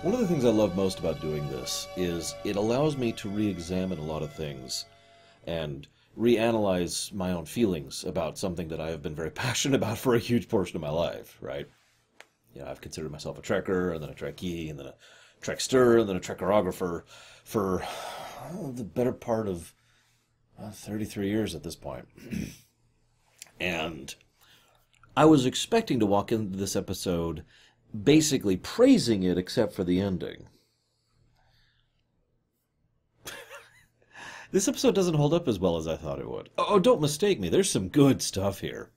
One of the things I love most about doing this is it allows me to re-examine a lot of things and reanalyze my own feelings about something that I have been very passionate about for a huge portion of my life, right? You know, I've considered myself a trekker, and then a trekkie, and then a trekster, and then a trekkerographer for the better part of 33 years at this point. And I was expecting to walk into this episode basically praising it except for the ending. This episode doesn't hold up as well as I thought it would. Oh, don't mistake me, there's some good stuff here.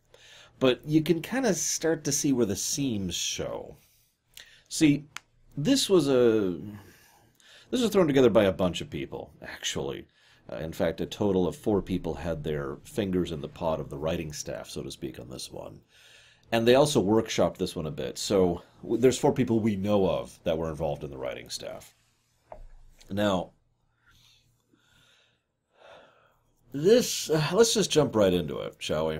But you can kind of start to see where the seams show. See, this was thrown together by a bunch of people, actually. In fact, a total of 4 people had their fingers in the pot of the writing staff, so to speak, on this one. And they also workshopped this one a bit, so there's 4 people we know of that were involved in the writing staff. Now, this, let's just jump right into it, shall we?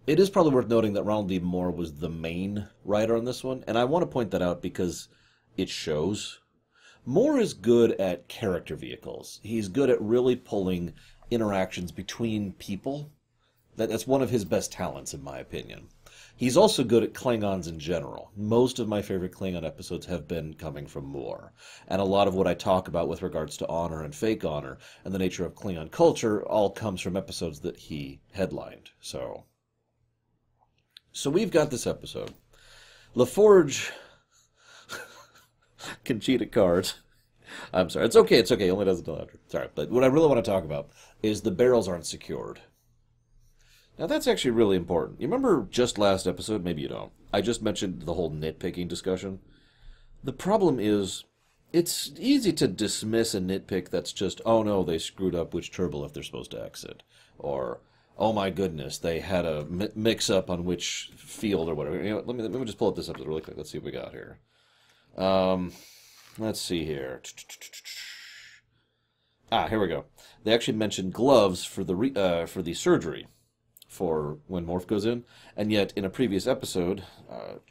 It is probably worth noting that Ronald D. Moore was the main writer on this one, and I want to point that out because it shows. Moore is good at character vehicles. He's good at really pulling interactions between people. That's one of his best talents, in my opinion. He's also good at Klingons in general. Most of my favorite Klingon episodes have been coming from Moore. And a lot of what I talk about with regards to honor and fake honor and the nature of Klingon culture all comes from episodes that he headlined. So we've got this episode. LaForge can cheat at cards. I'm sorry. It's okay. It's okay. He only does it until after. Sorry. But what I really want to talk about is the barrels aren't secured. Now, that's actually really important. You remember just last episode? Maybe you don't. I just mentioned the whole nitpicking discussion. The problem is, it's easy to dismiss a nitpick that's just, oh no, they screwed up which turbolift they're supposed to exit. Or, oh my goodness, they had a mix-up on which field or whatever. You know, let me just pull up this episode really quick. Let's see what we got here. Let's see here. Here we go. They actually mentioned gloves for the surgery for when Morph goes in, and yet in a previous episode,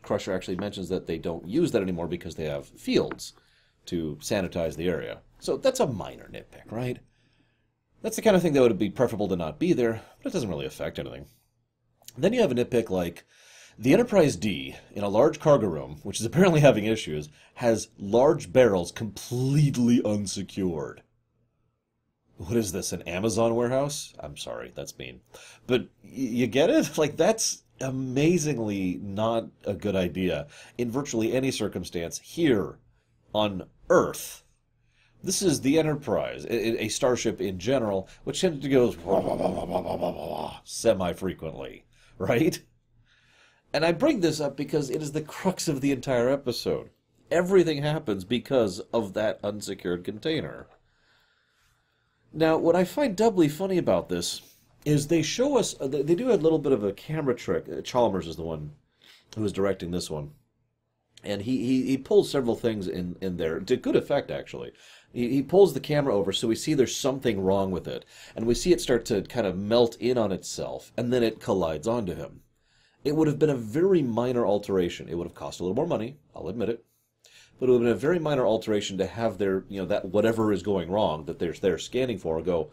Crusher actually mentions that they don't use that anymore because they have fields to sanitize the area. So that's a minor nitpick, right? That's the kind of thing that would be preferable to not be there, but it doesn't really affect anything. Then you have a nitpick like, the Enterprise D, in a large cargo room, which is apparently having issues, has large barrels completely unsecured. What is this, an Amazon warehouse? I'm sorry, that's mean. But you get it? Like, that's amazingly not a good idea in virtually any circumstance here on Earth. This is the Enterprise, a starship in general, which tends to go semi-frequently, right? And I bring this up because it is the crux of the entire episode. Everything happens because of that unsecured container. Now, what I find doubly funny about this is they show us, they do a little bit of a camera trick. Chalmers is the one who was directing this one. And he pulls several things in there, to good effect, actually. He pulls the camera over so we see there's something wrong with it. And we see it start to kind of melt in on itself, and then it collides onto him. It would have been a very minor alteration. It would have cost a little more money, I'll admit it. But it would have been a very minor alteration to have their, that whatever is going wrong that they're scanning for go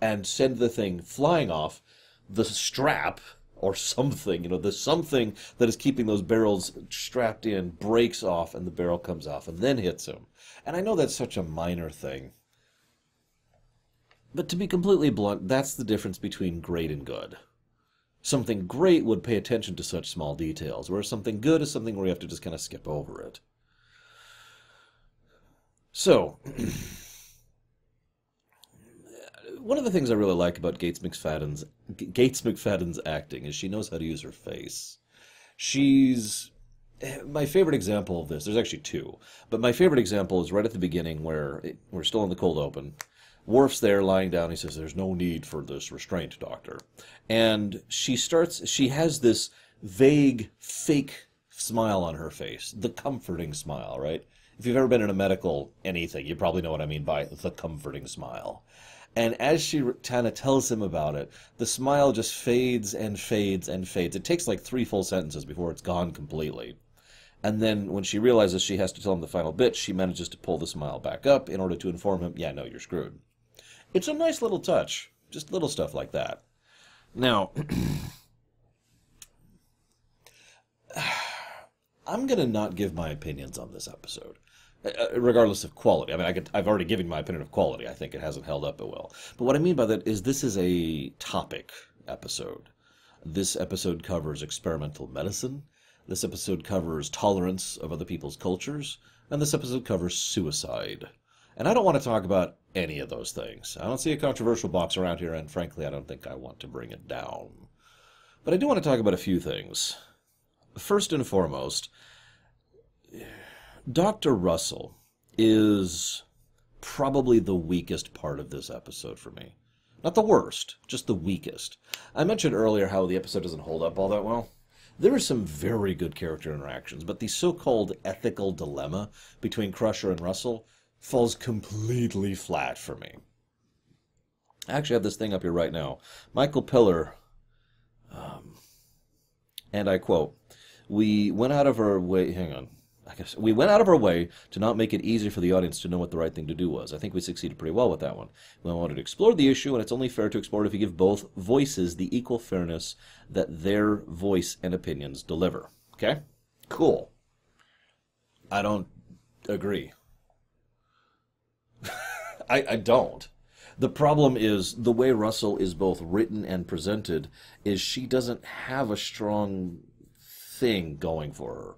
and send the thing flying off. The strap or something, the something that is keeping those barrels strapped in breaks off and the barrel comes off and then hits him. And I know that's such a minor thing. But to be completely blunt, that's the difference between great and good. Something great would pay attention to such small details, whereas something good is something where you have to just kind of skip over it. So, one of the things I really like about Gates McFadden's acting is she knows how to use her face. She's my favorite example of this. There's actually 2, but my favorite example is right at the beginning where we're still in the cold open. Worf's there lying down. He says, "There's no need for this restraint, Doctor." And she has this vague, fake smile on her face, the comforting smile, right? If you've ever been in a medical anything, you probably know what I mean by the comforting smile. And as she kind of tells him about it, the smile just fades and fades and fades. It takes like 3 full sentences before it's gone completely. And then when she realizes she has to tell him the final bit, she manages to pull the smile back up in order to inform him, yeah, no, you're screwed. It's a nice little touch. Just little stuff like that. Now, I'm going to not give my opinions on this episode, regardless of quality. I mean, I've already given my opinion of quality. I think it hasn't held up well. But what I mean by that is this is a topic episode. This episode covers experimental medicine. This episode covers tolerance of other people's cultures. And this episode covers suicide. And I don't want to talk about any of those things. I don't see a controversial box around here, and frankly, I don't think I want to bring it down. But I do want to talk about a few things. First and foremost, Dr. Russell is probably the weakest part of this episode for me. Not the worst, just the weakest. I mentioned earlier how the episode doesn't hold up all that well. There are some very good character interactions, but the so-called ethical dilemma between Crusher and Russell falls completely flat for me. I actually have this thing up here right now. Michael Piller, and I quote, we went out of our way to not make it easy for the audience to know what the right thing to do was. I think we succeeded pretty well with that one. We wanted to explore the issue, and it's only fair to explore it if you give both voices the equal fairness that their voice and opinions deliver. Okay? Cool. I don't agree. I don't. The problem is the way Russell is both written and presented is she doesn't have a strong thing going for her.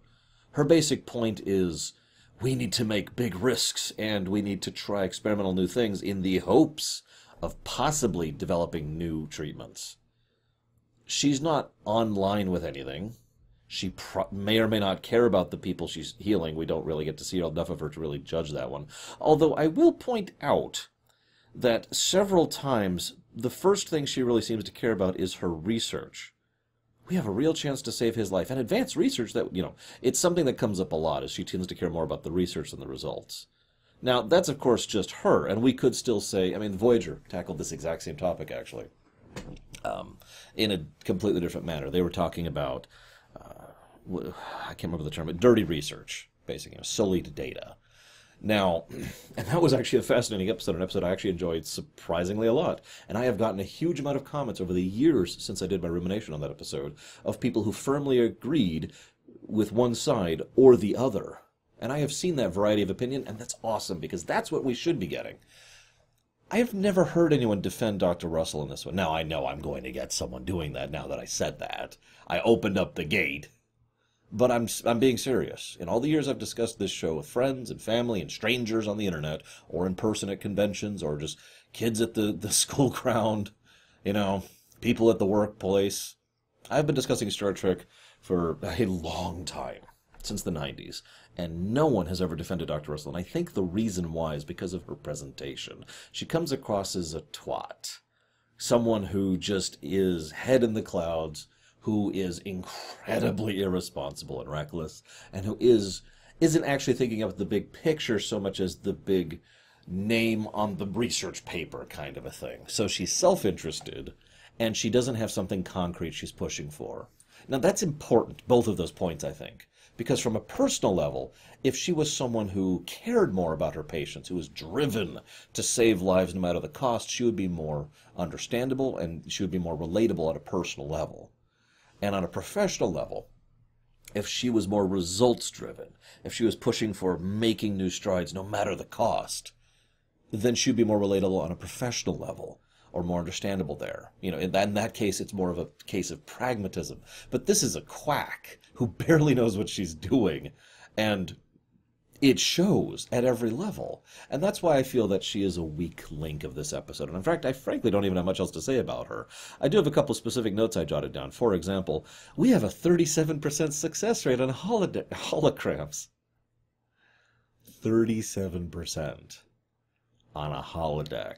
Her basic point is we need to make big risks and we need to try experimental new things in the hopes of possibly developing new treatments. She's not online with anything. She may or may not care about the people she's healing. We don't really get to see enough of her to really judge that one. Although I will point out that several times the first thing she really seems to care about is her research. We have a real chance to save his life. And advanced research, that, it's something that comes up a lot, as she tends to care more about the research than the results. Now, that's of course just her, and we could still say, Voyager tackled this exact same topic, actually, in a completely different manner. They were talking about, I can't remember the term, but dirty research, basically, sullied data. Now, and that was actually a fascinating episode, an episode I actually enjoyed surprisingly a lot. And I have gotten a huge amount of comments over the years since I did my rumination on that episode of people who firmly agreed with one side or the other. And I have seen that variety of opinion, and that's awesome, because that's what we should be getting. I have never heard anyone defend Dr. Russell in this one. Now, I know I'm going to get someone doing that now that I said that. I opened up the gate. But I'm being serious. In all the years I've discussed this show with friends and family and strangers on the internet, or in person at conventions, or just kids at the school ground, people at the workplace, I've been discussing Star Trek for a long time, since the 90s, and no one has ever defended Dr. Russell, and I think the reason why is because of her presentation. She comes across as a twat. Someone who just is head in the clouds, who is incredibly irresponsible and reckless, and who isn't actually thinking of the big picture so much as the big name on the research paper kind of a thing. So she's self-interested, and she doesn't have something concrete she's pushing for. Now, that's important, both of those points, I think, because from a personal level, if she was someone who cared more about her patients, who was driven to save lives no matter the cost, she would be more understandable, and she would be more relatable at a personal level. And on a professional level, if she was more results-driven, if she was pushing for making new strides no matter the cost, then she'd be more relatable on a professional level, or more understandable there. In that case, it's more of a case of pragmatism. But this is a quack who barely knows what she's doing, and it shows at every level. And that's why I feel that she is a weak link of this episode. And in fact, I frankly don't even have much else to say about her. I do have a couple specific notes I jotted down. For example, we have a 37% success rate on holograms. 37% on a holodeck.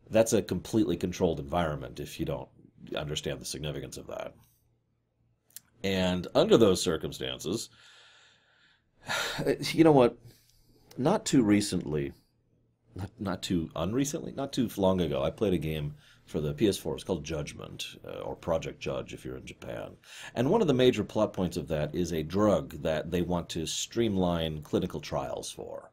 That's a completely controlled environment if you don't understand the significance of that. And under those circumstances, you know what? Not too long ago, I played a game for the PS4. It's called Judgment, or Project Judge if you're in Japan. And one of the major plot points of that is a drug that they want to streamline clinical trials for.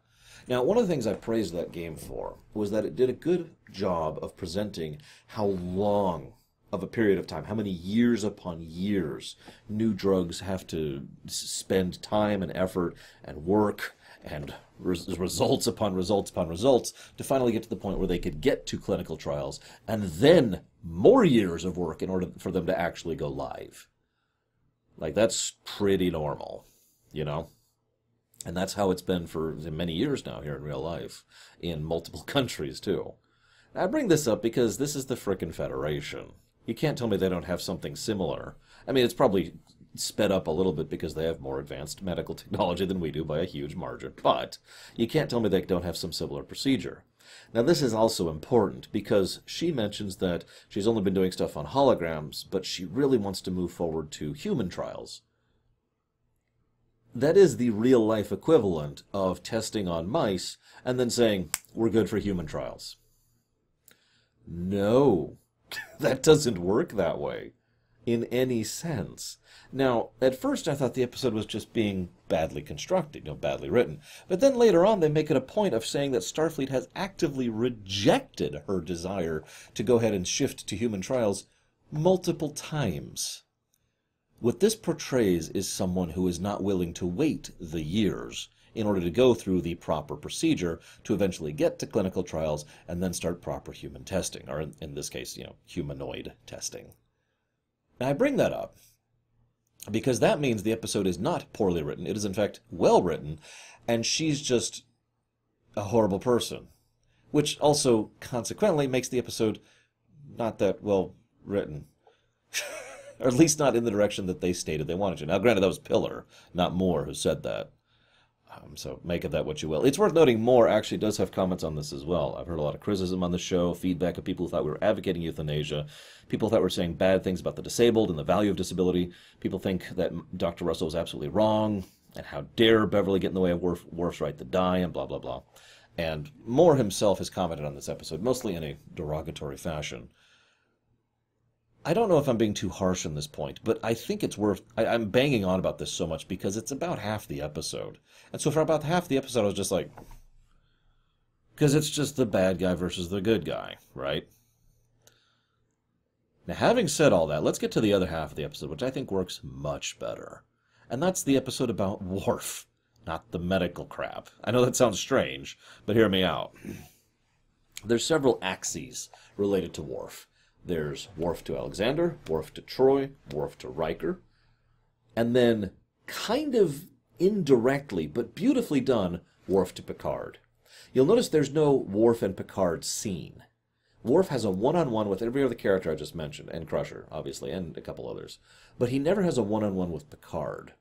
Now, one of the things I praised that game for was that it did a good job of presenting how long of a period of time, how many years upon years new drugs have to spend time and effort and work and results upon results upon results to finally get to the point where they could get to clinical trials, and then more years of work in order for them to actually go live. Like, that's pretty normal, you know? And that's how it's been for many years now here in real life, in multiple countries, too. I bring this up because this is the frickin' Federation. You can't tell me they don't have something similar. I mean, it's probably sped up a little bit because they have more advanced medical technology than we do by a huge margin, but you can't tell me they don't have some similar procedure. Now, this is also important because she mentions that she's only been doing stuff on holograms, but she really wants to move forward to human trials. That is the real-life equivalent of testing on mice and then saying, we're good for human trials. No, that doesn't work that way in any sense. Now, at first I thought the episode was just being badly constructed, badly written. But then later on they make it a point of saying that Starfleet has actively rejected her desire to go ahead and shift to human trials multiple times. What this portrays is someone who is not willing to wait the years in order to go through the proper procedure to eventually get to clinical trials and then start proper human testing, or in this case, humanoid testing. Now, I bring that up because that means the episode is not poorly written. It is, in fact, well written, and she's just a horrible person, which also, consequently, makes the episode not that well written. Or at least not in the direction that they stated they wanted to. Now, granted, that was Pillar, not Moore, who said that. So make of that what you will. It's worth noting Moore actually does have comments on this as well. I've heard a lot of criticism on the show, feedback of people who thought we were advocating euthanasia, people thought we were saying bad things about the disabled and the value of disability. People think that Dr. Russell was absolutely wrong, and how dare Beverly get in the way of Worf's right to die, and blah, blah, blah. And Moore himself has commented on this episode, mostly in a derogatory fashion. I don't know if I'm being too harsh on this point, but I think it's worth... I'm banging on about this so much because it's about half the episode. And so for about half the episode, I was just like... Because it's just the bad guy versus the good guy, right? Now, having said all that, let's get to the other half of the episode, which I think works much better. And that's the episode about Worf, not the medical crap. I know that sounds strange, but hear me out. There's several axes related to Worf. There's Worf to Alexander, Worf to Troy, Worf to Riker, and then kind of indirectly, but beautifully done, Worf to Picard. You'll notice there's no Worf and Picard scene. Worf has a one-on-one with every other character I just mentioned, and Crusher, obviously, and a couple others, but he never has a one-on-one with Picard.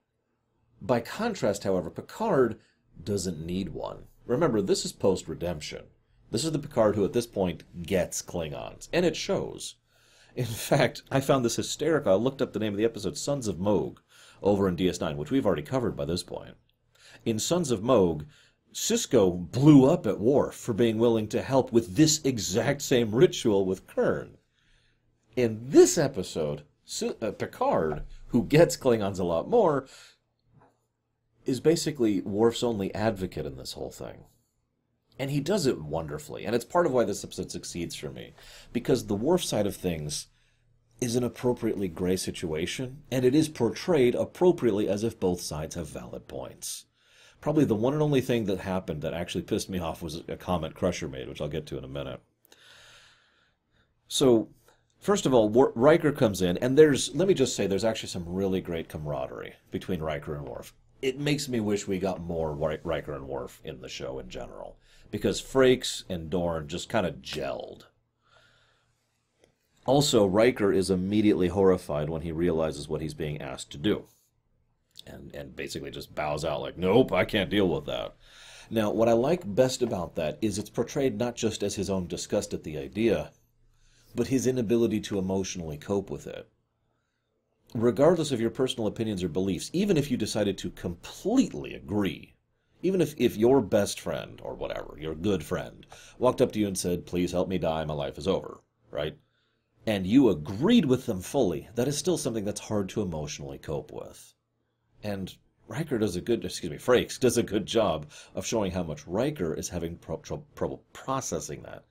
By contrast, however, Picard doesn't need one. Remember, this is post-redemption. This is the Picard who, at this point, gets Klingons. And it shows. In fact, I found this hysterical. I looked up the name of the episode, Sons of Moog, over in DS9, which we've already covered by this point. In Sons of Moog, Sisko blew up at Worf for being willing to help with this exact same ritual with Kurn. In this episode, Picard, who gets Klingons a lot more, is basically Worf's only advocate in this whole thing. And he does it wonderfully, and it's part of why this episode succeeds for me, because the Worf side of things is an appropriately gray situation, and it is portrayed appropriately as if both sides have valid points. Probably the one and only thing that happened that actually pissed me off was a comment Crusher made, which I'll get to in a minute. So, first of all, Riker comes in, and let me just say, there's actually some really great camaraderie between Riker and Worf. It makes me wish we got more Riker and Worf in the show in general, because Frakes and Dorn just kind of gelled. Also, Riker is immediately horrified when he realizes what he's being asked to do. And basically just bows out like, nope, I can't deal with that. Now, what I like best about that is it's portrayed not just as his own disgust at the idea, but his inability to emotionally cope with it. Regardless of your personal opinions or beliefs, even if you decided to completely agree, even if your best friend, or whatever, your good friend, walked up to you and said, please help me die, my life is over, right? and you agreed with them fully, that is still something that's hard to emotionally cope with. And Frakes does a good job of showing how much Riker is having trouble processing that.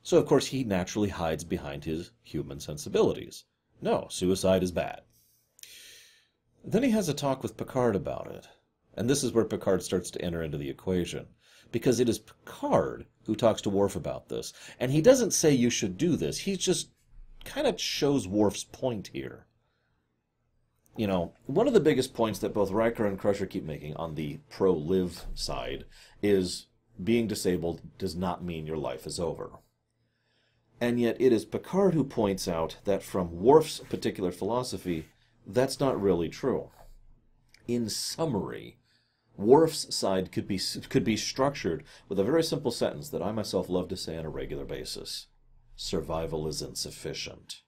So, of course, he naturally hides behind his human sensibilities. No, suicide is bad. Then he has a talk with Picard about it. And this is where Picard starts to enter into the equation. Because it is Picard who talks to Worf about this. And he doesn't say you should do this. He just kind of shows Worf's point here. You know, one of the biggest points that both Riker and Crusher keep making on the pro-live side is being disabled does not mean your life is over. And yet it is Picard who points out that from Worf's particular philosophy, that's not really true. In summary, Worf's side could be structured with a very simple sentence that I myself love to say on a regular basis. Survival is insufficient.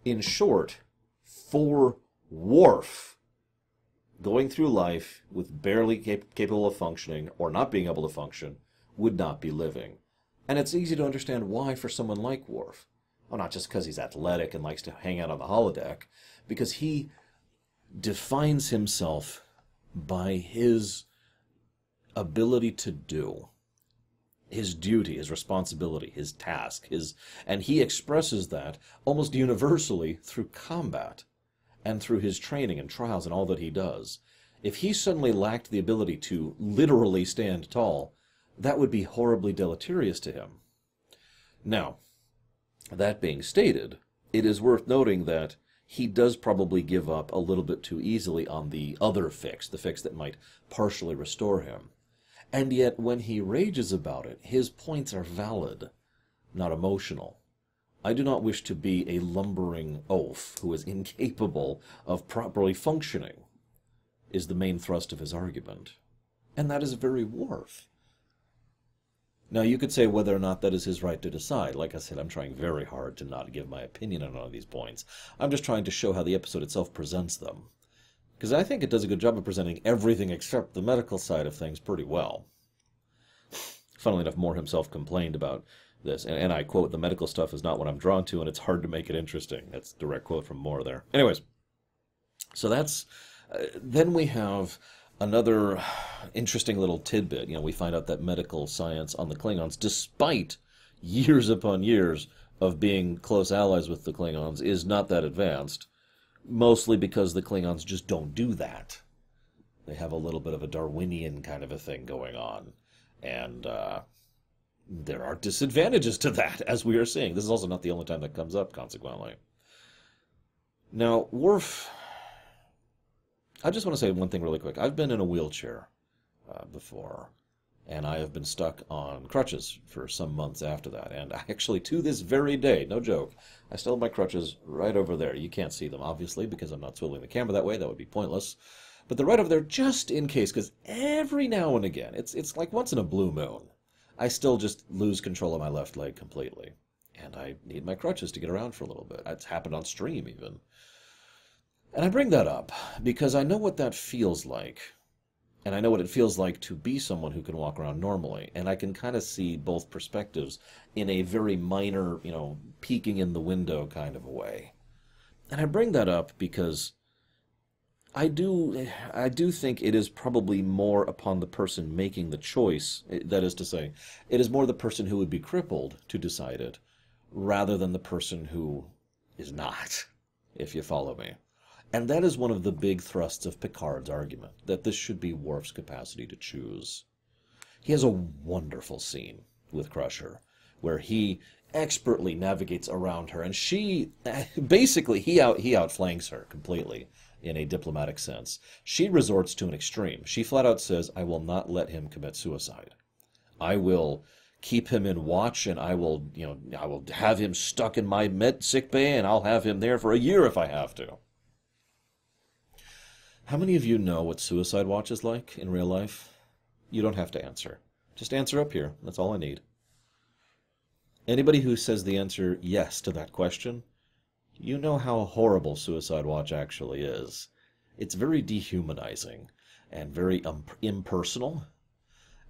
In short, for Worf, going through life with barely capable of functioning or not being able to function would not be living. And it's easy to understand why for someone like Worf. Well, not just because he's athletic and likes to hang out on the holodeck, because he defines himself by his ability to do, his duty, his responsibility, his task, and he expresses that almost universally through combat and through his training and trials and all that he does. If he suddenly lacked the ability to literally stand tall, that would be horribly deleterious to him. Now, that being stated, it is worth noting that he does probably give up a little bit too easily on the other fix, the fix that might partially restore him. And yet, when he rages about it, his points are valid, not emotional. I do not wish to be a lumbering oaf who is incapable of properly functioning, is the main thrust of his argument. And that is very Worf. Now, you could say whether or not that is his right to decide. Like I said, I'm trying very hard to not give my opinion on all these points. I'm just trying to show how the episode itself presents them. Because I think it does a good job of presenting everything except the medical side of things pretty well. Funnily enough, Moore himself complained about this. And I quote, "The medical stuff is not what I'm drawn to, and it's hard to make it interesting." That's a direct quote from Moore there. Anyways, so that's... then we have another interesting little tidbit. You know, we find out that medical science on the Klingons, despite years upon years of being close allies with the Klingons, is not that advanced. Mostly because the Klingons just don't do that. They have a little bit of a Darwinian kind of a thing going on. And there are disadvantages to that, as we are seeing. This is also not the only time that comes up, consequently. Now, Worf... I just want to say one thing really quick. I've been in a wheelchair before, and I have been stuck on crutches for some months after that. And actually, to this very day, no joke, I still have my crutches right over there. You can't see them, obviously, because I'm not swiveling the camera that way. That would be pointless. But they're right over there just in case, because every now and again, it's like once in a blue moon, I still just lose control of my left leg completely. And I need my crutches to get around for a little bit. It's happened on stream, even. And I bring that up because I know what that feels like. And I know what it feels like to be someone who can walk around normally. And I can kind of see both perspectives in a very minor, you know, peeking in the window kind of a way. And I bring that up because I do think it is probably more upon the person making the choice. That is to say, it is more the person who would be crippled to decide it, rather than the person who is not, if you follow me. And that is one of the big thrusts of Picard's argument, that this should be Worf's capacity to choose. He has a wonderful scene with Crusher, where he expertly navigates around her, and she, basically, he outflanks her completely, in a diplomatic sense. She resorts to an extreme. She flat out says, "I will not let him commit suicide. I will keep him in watch, and I will have him stuck in my sick bay, and I'll have him there for a year if I have to." How many of you know what suicide watch is like in real life? You don't have to answer. Just answer up here. That's all I need. Anybody who says the answer yes to that question, you know how horrible suicide watch actually is. It's very dehumanizing and very impersonal.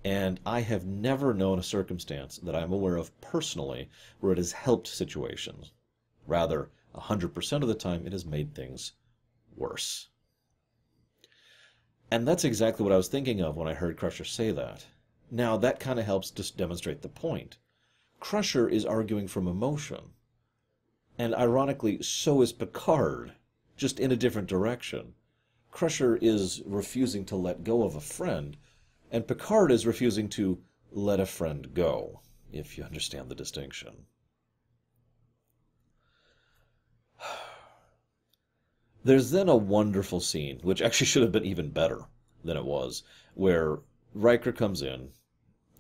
And I have never known a circumstance that I'm aware of personally where it has helped situations. Rather, 100% of the time, it has made things worse. And that's exactly what I was thinking of when I heard Crusher say that. Now, that kind of helps to demonstrate the point. Crusher is arguing from emotion. And ironically, so is Picard, just in a different direction. Crusher is refusing to let go of a friend, and Picard is refusing to let a friend go, if you understand the distinction. There's then a wonderful scene, which actually should have been even better than it was, where Riker comes in,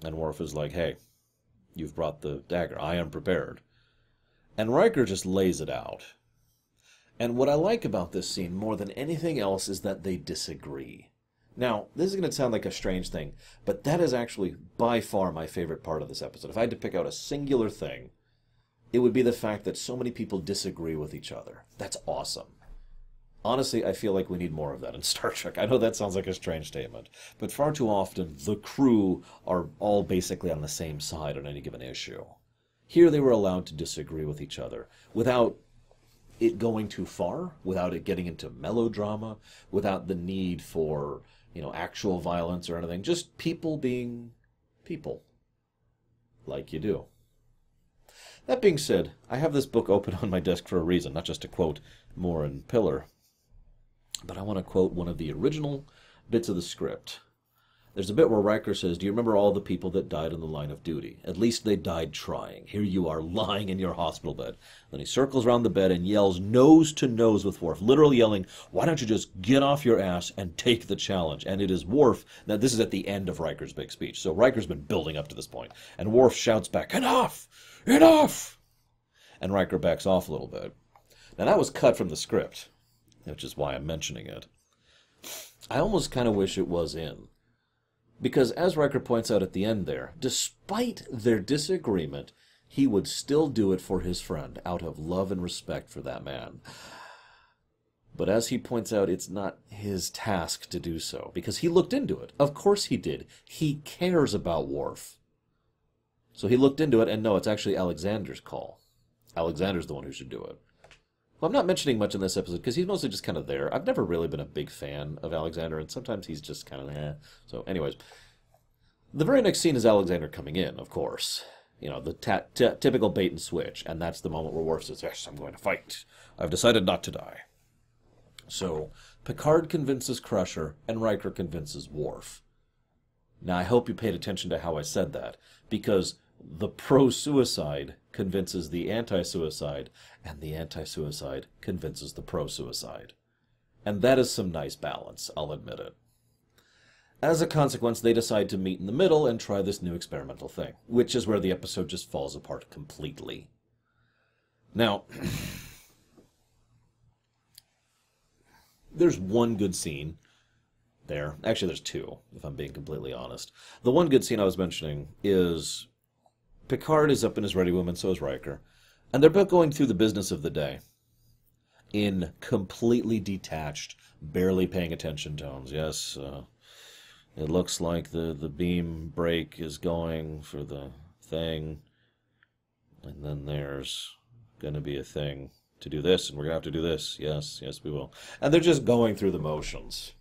and Worf is like, hey, you've brought the dagger. I am prepared. And Riker just lays it out. And what I like about this scene more than anything else is that they disagree. Now, this is going to sound like a strange thing, but that is actually by far my favorite part of this episode. If I had to pick out a singular thing, it would be the fact that so many people disagree with each other. That's awesome. Honestly, I feel like we need more of that in Star Trek. I know that sounds like a strange statement, but far too often the crew are all basically on the same side on any given issue. Here they were allowed to disagree with each other without it going too far, without it getting into melodrama, without the need for, actual violence or anything. Just people being people, like you do. That being said, I have this book open on my desk for a reason, not just to quote Moore and Pillar, but I want to quote one of the original bits of the script. There's a bit where Riker says, do you remember all the people that died in the line of duty? At least they died trying. Here you are, lying in your hospital bed. Then he circles around the bed and yells nose to nose with Worf, literally yelling, why don't you just get off your ass and take the challenge? And it is Worf. Now, this is at the end of Riker's big speech, so Riker's been building up to this point. And Worf shouts back, enough! Enough! And Riker backs off a little bit. Now, that was cut from the script, which is why I'm mentioning it. I almost kind of wish it was in. Because, as Riker points out at the end there, despite their disagreement, he would still do it for his friend, out of love and respect for that man. But as he points out, it's not his task to do so, because he looked into it. Of course he did. He cares about Worf. So he looked into it, and no, it's actually Alexander's call. Alexander's the one who should do it. Well, I'm not mentioning much in this episode, because he's mostly just kind of there. I've never really been a big fan of Alexander, and sometimes he's just kind of eh. So, anyways, the very next scene is Alexander coming in, of course. The typical bait and switch, and that's the moment where Worf says, yes, I'm going to fight. I've decided not to die. So, Picard convinces Crusher, and Riker convinces Worf. Now, I hope you paid attention to how I said that, because the pro-suicide convinces the anti-suicide, and the anti-suicide convinces the pro-suicide. And that is some nice balance, I'll admit it. As a consequence, they decide to meet in the middle and try this new experimental thing, which is where the episode just falls apart completely. Now, there's one good scene there. Actually, there's two, if I'm being completely honest. The one good scene I was mentioning is Picard is up in his ready room, and so is Riker. And they're both going through the business of the day in completely detached, barely paying attention tones. Yes, it looks like the beam break is going for the thing. And then there's going to be a thing to do this, and we're going to have to do this. Yes, yes, we will. And they're just going through the motions.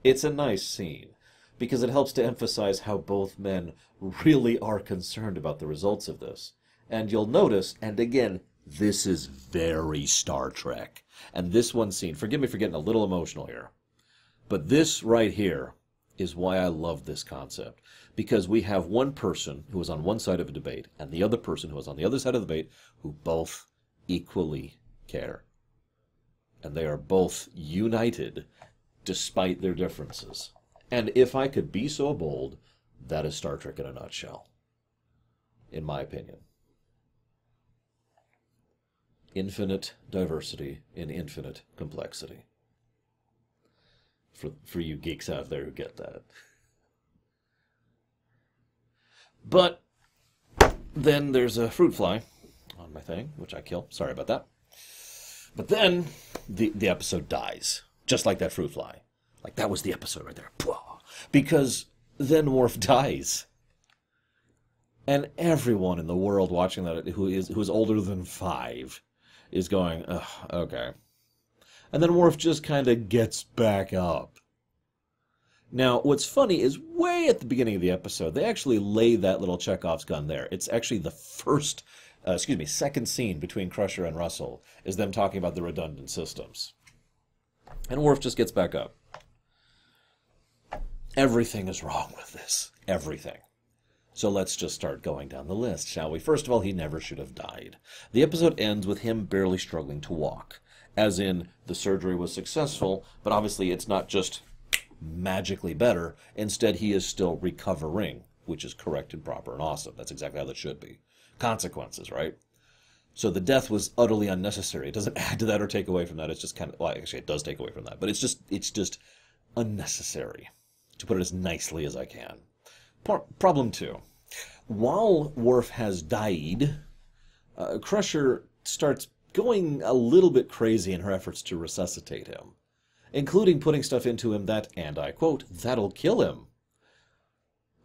It's a nice scene, because it helps to emphasize how both men really are concerned about the results of this. And you'll notice, and again, this is very Star Trek. And this one scene, forgive me for getting a little emotional here, but this right here is why I love this concept. Because we have one person who is on one side of a debate, and the other person who is on the other side of the debate, who both equally care. And they are both united despite their differences. And if I could be so bold, that is Star Trek in a nutshell, in my opinion. Infinite diversity in infinite complexity. For you geeks out there who get that. But then there's a fruit fly on my thing, which I kill. Sorry about that. But then the episode dies, just like that fruit fly. Like, that was the episode right there. Because then Worf dies. And everyone in the world watching that who is older than 5 is going, ugh, okay. And then Worf just kind of gets back up. Now, what's funny is way at the beginning of the episode, they actually lay that little Chekhov's gun there. It's actually the second scene between Crusher and Russell is them talking about the redundant systems. And Worf just gets back up. Everything is wrong with this. Everything. So let's just start going down the list, shall we? First of all, he never should have died. The episode ends with him barely struggling to walk. As in, the surgery was successful, but obviously it's not just magically better. Instead, he is still recovering, which is correct and proper and awesome. That's exactly how that should be. Consequences, right? So the death was utterly unnecessary. It doesn't add to that or take away from that. It's just kind of, well, actually it does take away from that, but it's just unnecessary, to put it as nicely as I can. Problem 2. While Worf has died, Crusher starts going a little bit crazy in her efforts to resuscitate him, including putting stuff into him that, and I quote, that'll kill him.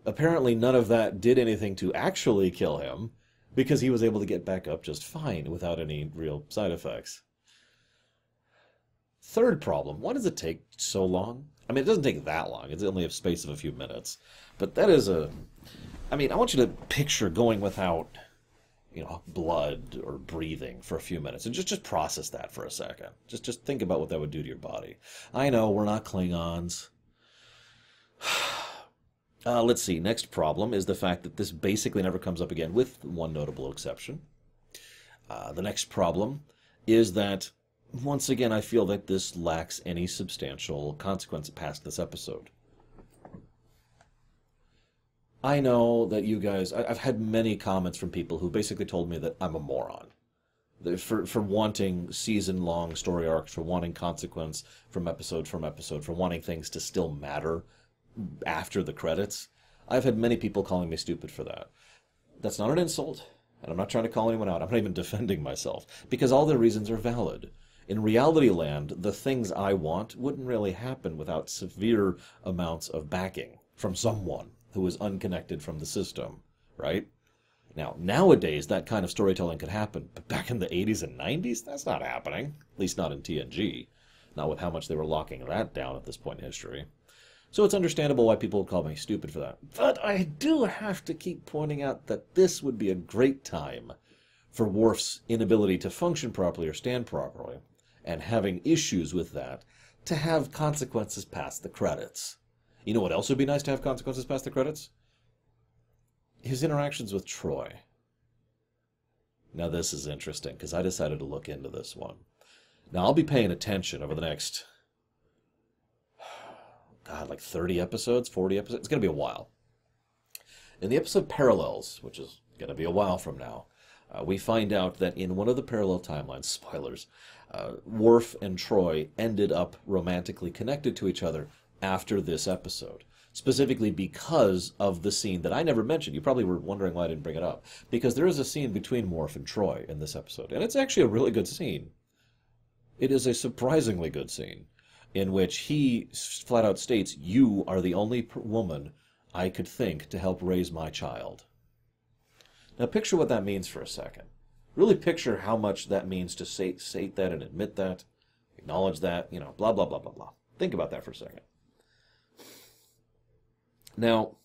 Apparently none of that did anything to actually kill him, because he was able to get back up just fine without any real side effects. Third problem, why does it take so long? I mean, it doesn't take that long. It's only a space of a few minutes. But that is I mean, I want you to picture going without, blood or breathing for a few minutes. And just process that for a second. Just think about what that would do to your body. I know, we're not Klingons. Let's see. Next problem is the fact that this basically never comes up again, with one notable exception. The next problem is that, once again, I feel that this lacks any substantial consequence past this episode. I know that you guys, I've had many comments from people who basically told me that I'm a moron. For wanting season-long story arcs, for wanting consequence from episode, for wanting things to still matter after the credits. I've had many people calling me stupid for that. That's not an insult, and I'm not trying to call anyone out. I'm not even defending myself, because all their reasons are valid. In reality land, the things I want wouldn't really happen without severe amounts of backing from someone who is unconnected from the system, right? Now, nowadays, that kind of storytelling could happen, but back in the 80s and 90s, that's not happening. At least not in TNG. Not with how much they were locking that down at this point in history. So it's understandable why people would call me stupid for that. But I do have to keep pointing out that this would be a great time for Worf's inability to function properly or stand properly, and having issues with that, to have consequences past the credits. You know what else would be nice to have consequences past the credits? His interactions with Troy. Now this is interesting, because I decided to look into this one. Now I'll be paying attention over the next, like 30 episodes, 40 episodes. It's going to be a while. In the episode Parallels, which is going to be a while from now, we find out that in one of the parallel timelines, spoilers, Worf and Troy ended up romantically connected to each other after this episode. Specifically because of the scene that I never mentioned. You probably were wondering why I didn't bring it up. Because there is a scene between Worf and Troy in this episode. And it's actually a really good scene. It is a surprisingly good scene, in which he flat out states, "You are the only woman I could think to help raise my child." Now picture what that means for a second. Really picture how much that means to say that and admit that, acknowledge that, blah, blah, blah, blah, blah. Think about that for a second. Now,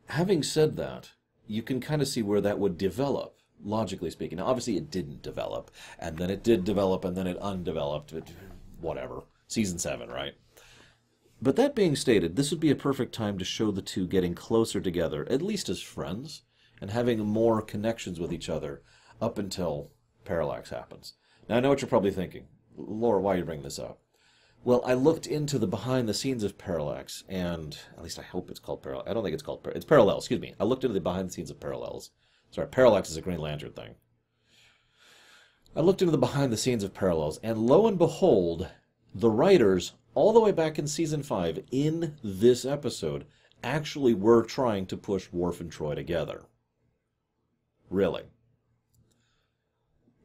having said that, you can kind of see where that would develop, logically speaking. Now, obviously it didn't develop, and then it did develop, and then it undeveloped, whatever. Season 7, right? But that being stated, this would be a perfect time to show the two getting closer together, at least as friends, and having more connections with each other up until Parallax happens. Now, I know what you're probably thinking. Laura, why are you bringing this up? Well, I looked into the behind-the-scenes of Parallax, and at least I hope it's called Parallax. I don't think it's called Parallax. It's Parallel, excuse me. I looked into the behind-the-scenes of Parallels. Sorry, Parallax is a Green Lantern thing. I looked into the behind-the-scenes of Parallels, and lo and behold, the writers, all the way back in Season 5, in this episode, actually were trying to push Worf and Troy together. Really.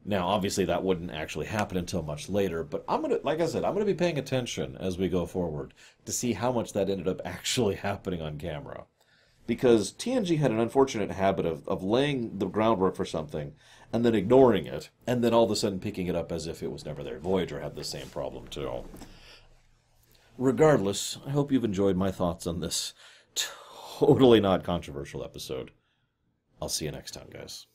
Now, obviously, that wouldn't actually happen until much later, but like I said, I'm gonna be paying attention as we go forward to see how much that ended up actually happening on camera. Because TNG had an unfortunate habit of laying the groundwork for something and then ignoring it, and then all of a sudden picking it up as if it was never there. Voyager had the same problem, too. Regardless, I hope you've enjoyed my thoughts on this totally not controversial episode. I'll see you next time, guys.